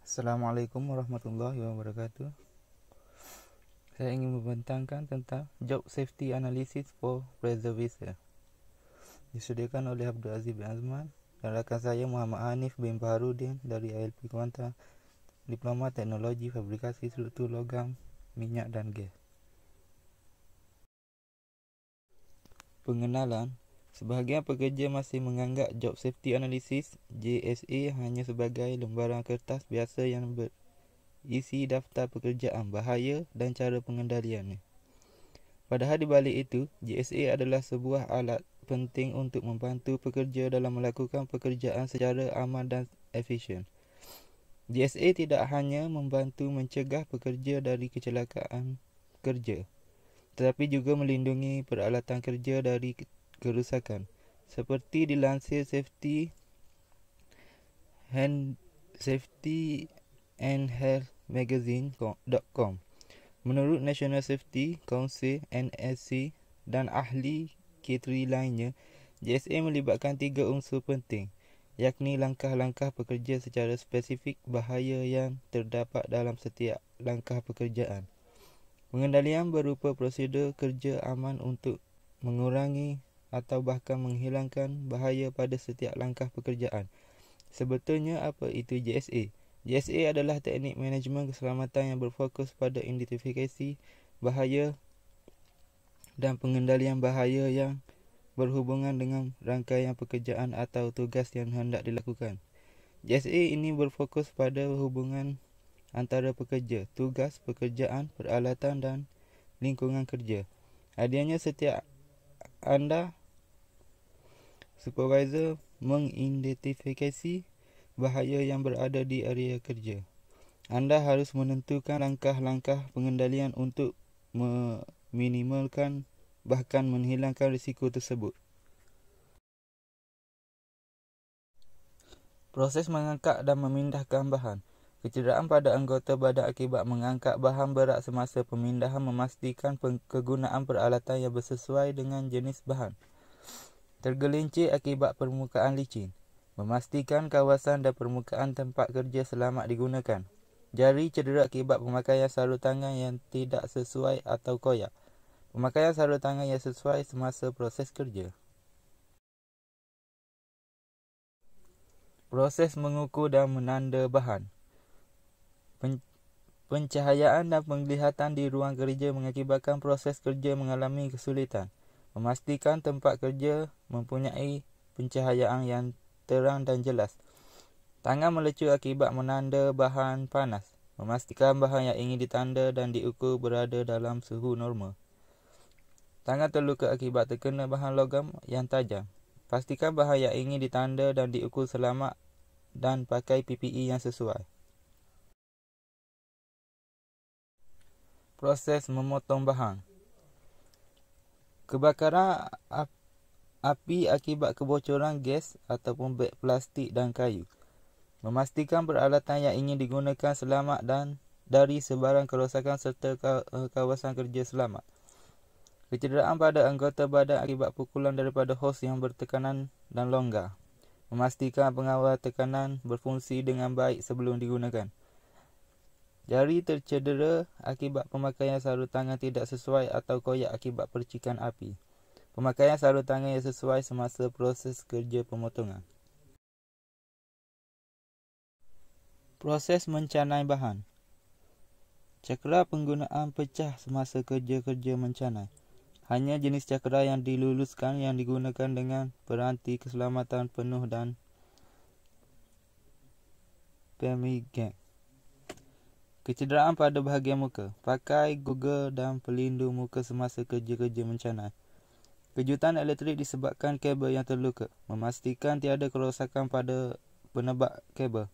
Assalamualaikum warahmatullahi wabarakatuh. Saya ingin membentangkan tentang Job Safety Analysis for Preservation. Disediakan oleh Abdul Aziz bin Azman dan rakan saya Muhammad Hanif bin Baharudin dari ILP Kuantan, Diploma Teknologi Fabrikasi Struktur Logam, Minyak dan Gas. Pengenalan. Sebahagian pekerja masih menganggap Job Safety Analysis JSA hanya sebagai lembaran kertas biasa yang berisi daftar pekerjaan, bahaya dan cara pengendaliannya. Padahal di balik itu, JSA adalah sebuah alat penting untuk membantu pekerja dalam melakukan pekerjaan secara aman dan efisien. JSA tidak hanya membantu mencegah pekerja dari kecelakaan kerja, tetapi juga melindungi peralatan kerja dari kerusakan. Seperti dilansir Safety and Health Magazine.com, menurut National Safety Council NSC dan ahli K3 lainnya, JSA melibatkan 3 unsur penting, yakni langkah-langkah pekerja secara spesifik, bahaya yang terdapat dalam setiap langkah pekerjaan, pengendalian berupa prosedur kerja aman untuk mengurangi atau bahkan menghilangkan bahaya pada setiap langkah pekerjaan. Sebetulnya apa itu JSA? JSA adalah teknik manajemen keselamatan yang berfokus pada identifikasi bahaya dan pengendalian bahaya yang berhubungan dengan rangkaian pekerjaan atau tugas yang hendak dilakukan. JSA ini berfokus pada hubungan antara pekerja, tugas, pekerjaan, peralatan dan lingkungan kerja. Adanya setiap anda supervisor mengidentifikasi bahaya yang berada di area kerja, anda harus menentukan langkah-langkah pengendalian untuk meminimalkan bahkan menghilangkan risiko tersebut. Proses mengangkat dan memindahkan bahan. Kecederaan pada anggota badan akibat mengangkat bahan berat semasa pemindahan memastikan kegunaan peralatan yang bersesuai dengan jenis bahan. Tergelincir akibat permukaan licin. Memastikan kawasan dan permukaan tempat kerja selamat digunakan. Jari cedera akibat pemakaian sarung tangan yang tidak sesuai atau koyak. Pemakaian sarung tangan yang sesuai semasa proses kerja. Proses mengukur dan menanda bahan. Pencahayaan dan penglihatan di ruang kerja mengakibatkan proses kerja mengalami kesulitan. Memastikan tempat kerja mempunyai pencahayaan yang terang dan jelas. Tangan melecur akibat menanda bahan panas. Memastikan bahan yang ingin ditanda dan diukur berada dalam suhu normal. Tangan terluka akibat terkena bahan logam yang tajam. Pastikan bahan yang ingin ditanda dan diukur selamat dan pakai PPE yang sesuai. Proses memotong bahan. Kebakaran api akibat kebocoran gas ataupun beg plastik dan kayu. Memastikan peralatan yang ingin digunakan selamat dan dari sebarang kerosakan serta kawasan kerja selamat. Kecederaan pada anggota badan akibat pukulan daripada hos yang bertekanan dan longgar. Memastikan pengawal tekanan berfungsi dengan baik sebelum digunakan. Jari tercedera akibat pemakaian sarung tangan tidak sesuai atau koyak akibat percikan api. Pemakaian sarung tangan yang sesuai semasa proses kerja pemotongan. Proses mencanai bahan. Cakera penggunaan pecah semasa kerja-kerja mencanai. Hanya jenis cakera yang diluluskan yang digunakan dengan peranti keselamatan penuh dan pemigeng. Kecederaan pada bahagian muka. Pakai goggle dan pelindung muka semasa kerja-kerja mencanai. Kejutan elektrik disebabkan kabel yang terluka. Memastikan tiada kerosakan pada penebak kabel.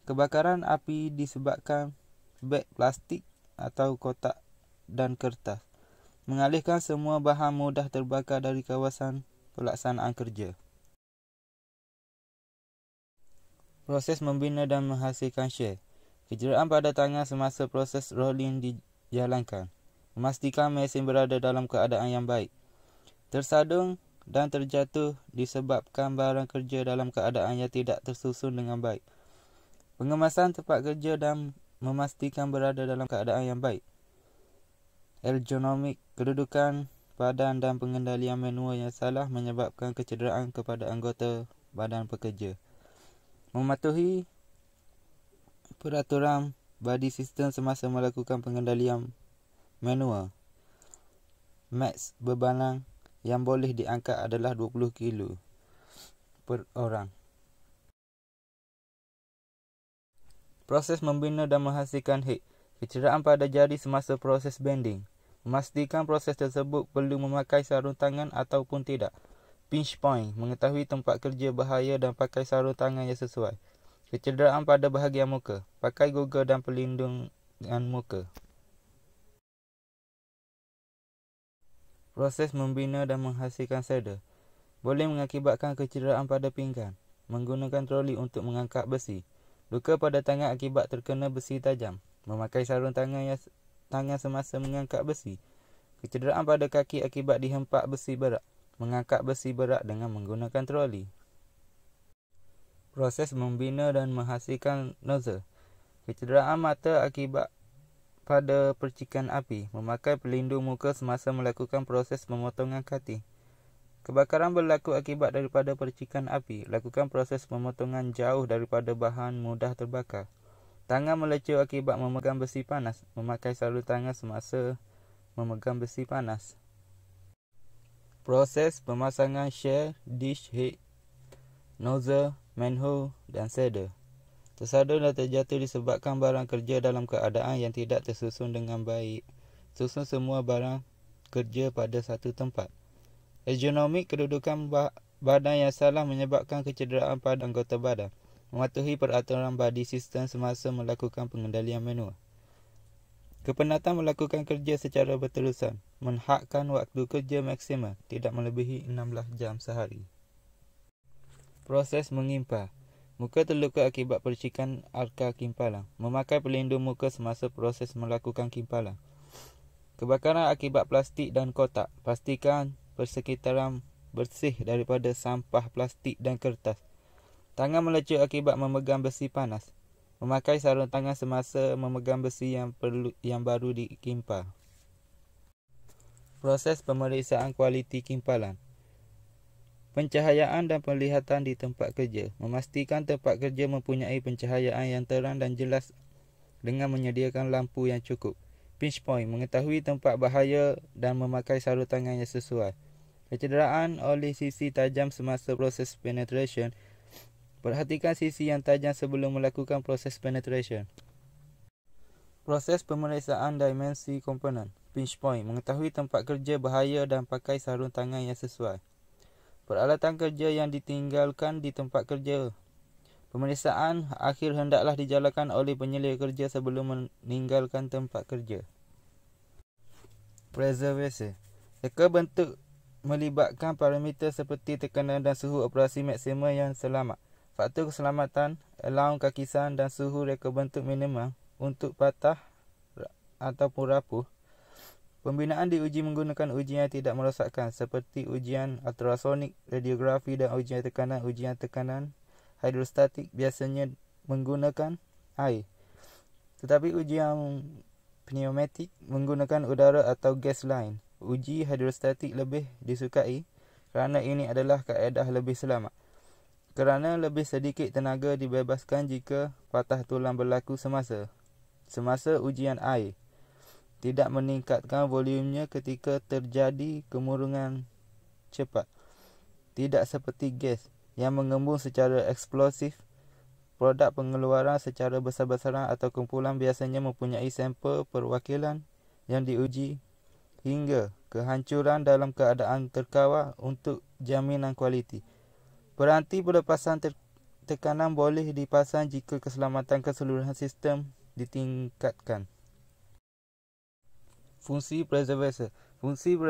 Kebakaran api disebabkan beg plastik atau kotak dan kertas. Mengalihkan semua bahan mudah terbakar dari kawasan pelaksanaan kerja. Proses membina dan menghasilkan shell. Kecederaan pada tangan semasa proses rolling dijalankan. Memastikan mesin berada dalam keadaan yang baik. Tersadung dan terjatuh disebabkan barang kerja dalam keadaan yang tidak tersusun dengan baik. Pengemasan tempat kerja dan memastikan berada dalam keadaan yang baik. Ergonomik, kedudukan badan dan pengendalian manual yang salah menyebabkan kecederaan kepada anggota badan pekerja. Mematuhi peraturan body system semasa melakukan pengendalian manual. Max bebanang yang boleh diangkat adalah 20 kilo per orang. Proses membina dan menghasilkan head. Kecederaan pada jari semasa proses bending. Memastikan proses tersebut perlu memakai sarung tangan ataupun tidak. Pinch point. Mengetahui tempat kerja bahaya dan pakai sarung tangan yang sesuai. Kecederaan pada bahagian muka. Pakai goggle dan perlindungan muka. Proses membina dan menghasilkan saddle. Boleh mengakibatkan kecederaan pada pinggang. Menggunakan troli untuk mengangkat besi. Luka pada tangan akibat terkena besi tajam. Memakai sarung tangan semasa mengangkat besi. Kecederaan pada kaki akibat dihempak besi berat. Mengangkat besi berat dengan menggunakan troli. Proses membina dan menghasilkan nozzle. Kecederaan mata akibat pada percikan api. Memakai pelindung muka semasa melakukan proses pemotongan cutting. Kebakaran berlaku akibat daripada percikan api. Lakukan proses pemotongan jauh daripada bahan mudah terbakar. Tangan melecur akibat memegang besi panas. Memakai sarung tangan semasa memegang besi panas. Proses pemasangan share, dish head, nozzle, manhole dan saddle. Tersadar dan terjatuh disebabkan barang kerja dalam keadaan yang tidak tersusun dengan baik. Susun semua barang kerja pada satu tempat. Ergonomik, kedudukan badan yang salah menyebabkan kecederaan pada anggota badan. Mematuhi peraturan body system semasa melakukan pengendalian manual. Kepenatan melakukan kerja secara berterusan. Menhadkan waktu kerja maksimal, tidak melebihi 16 jam sehari. Proses mengimpal. Muka terluka akibat percikan arka kimpalan. Memakai pelindung muka semasa proses melakukan kimpalan. Kebakaran akibat plastik dan kotak. Pastikan persekitaran bersih daripada sampah plastik dan kertas. Tangan melecur akibat memegang besi panas. Memakai sarung tangan semasa memegang besi yang baru dikimpal. Proses pemeriksaan kualiti kimpalan. Pencahayaan dan penglihatan di tempat kerja. Memastikan tempat kerja mempunyai pencahayaan yang terang dan jelas dengan menyediakan lampu yang cukup. Pinch point. Mengetahui tempat bahaya dan memakai sarung tangan yang sesuai. Kecederaan oleh sisi tajam semasa proses penetration. Perhatikan sisi yang tajam sebelum melakukan proses penetration. Proses pemeriksaan dimensi komponen. Pinch point. Mengetahui tempat kerja bahaya dan pakai sarung tangan yang sesuai. Peralatan kerja yang ditinggalkan di tempat kerja. Pemeriksaan akhir hendaklah dijalankan oleh penyelia kerja sebelum meninggalkan tempat kerja. Preservation. Reka bentuk melibatkan parameter seperti tekanan dan suhu operasi maksimal yang selamat. Faktor keselamatan, allowance kakisan dan suhu reka bentuk minimal untuk patah ataupun rapuh. Pembinaan diuji menggunakan ujian yang tidak merosakkan seperti ujian ultrasonik, radiografi dan ujian tekanan hidrostatik biasanya menggunakan air. Tetapi ujian pneumatik menggunakan udara atau gas lain. Uji hidrostatik lebih disukai kerana ini adalah kaedah lebih selamat. Kerana lebih sedikit tenaga dibebaskan jika patah tulang berlaku semasa ujian air. Tidak meningkatkan volumenya ketika terjadi kemurungan cepat. Tidak seperti gas yang mengembung secara eksplosif. Produk pengeluaran secara besar-besaran atau kumpulan biasanya mempunyai sampel perwakilan yang diuji hingga kehancuran dalam keadaan terkawal untuk jaminan kualiti. Peranti pelepasan tekanan boleh dipasang jika keselamatan keseluruhan sistem ditingkatkan. Fungsi preservation. Fungsi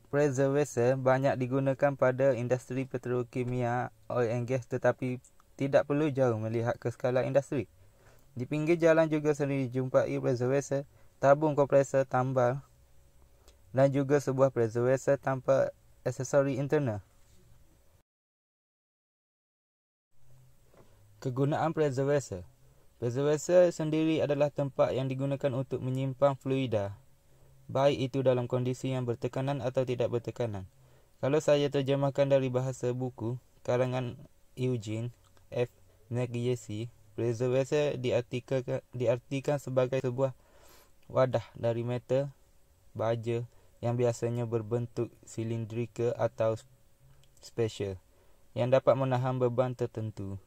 preservation banyak digunakan pada industri petrokimia, oil and gas tetapi tidak perlu jauh melihat ke skala industri. Di pinggir jalan juga sering dijumpai preservation, tabung kompresor tambal dan juga sebuah preservation tanpa aksesori internal. Kegunaan preservation. Preservator sendiri adalah tempat yang digunakan untuk menyimpan fluida, baik itu dalam kondisi yang bertekanan atau tidak bertekanan. Kalau saya terjemahkan dari bahasa buku karangan Eugene F. McGeesy, preservator diartikan sebagai sebuah wadah dari metal baja yang biasanya berbentuk silindrikal atau special yang dapat menahan beban tertentu.